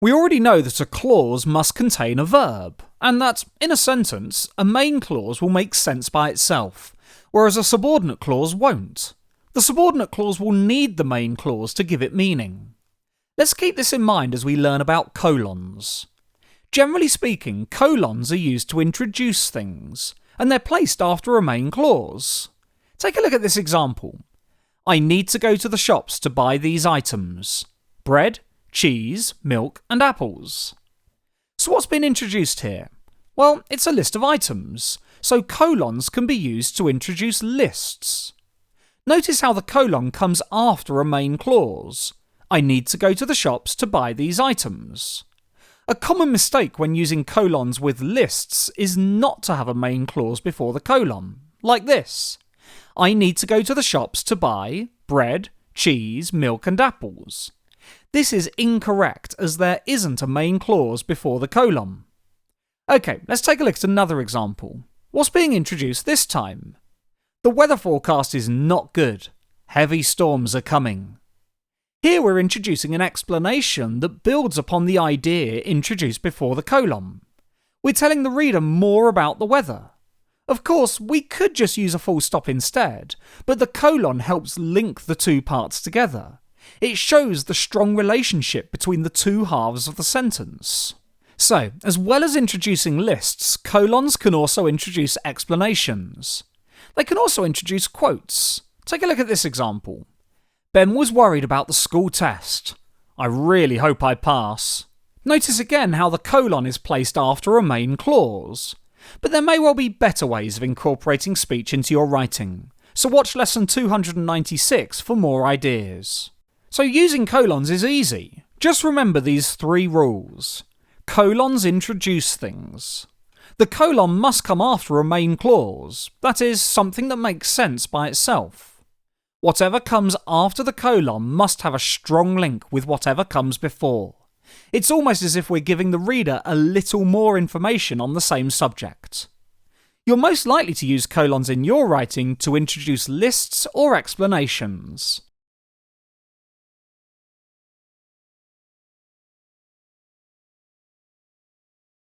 We already know that a clause must contain a verb, and that, in a sentence, a main clause will make sense by itself, whereas a subordinate clause won't. The subordinate clause will need the main clause to give it meaning. Let's keep this in mind as we learn about colons. Generally speaking, colons are used to introduce things, and they're placed after a main clause. Take a look at this example. I need to go to the shops to buy these items: bread, cheese, milk, and apples. So what's been introduced here? Well, it's a list of items, so colons can be used to introduce lists. Notice how the colon comes after a main clause. I need to go to the shops to buy these items. A common mistake when using colons with lists is not to have a main clause before the colon, like this. I need to go to the shops to buy bread, cheese, milk, and apples. This is incorrect as there isn't a main clause before the colon. Okay, let's take a look at another example. What's being introduced this time? The weather forecast is not good. Heavy storms are coming. Here we're introducing an explanation that builds upon the idea introduced before the colon. We're telling the reader more about the weather. Of course, we could just use a full stop instead, but the colon helps link the two parts together. It shows the strong relationship between the two halves of the sentence. So, as well as introducing lists, colons can also introduce explanations. They can also introduce quotes. Take a look at this example. Ben was worried about the school test. I really hope I pass. Notice again how the colon is placed after a main clause. But there may well be better ways of incorporating speech into your writing, so watch lesson 296 for more ideas. So using colons is easy. Just remember these 3 rules. Colons introduce things. The colon must come after a main clause, that is, something that makes sense by itself. Whatever comes after the colon must have a strong link with whatever comes before. It's almost as if we're giving the reader a little more information on the same subject. You're most likely to use colons in your writing to introduce lists or explanations.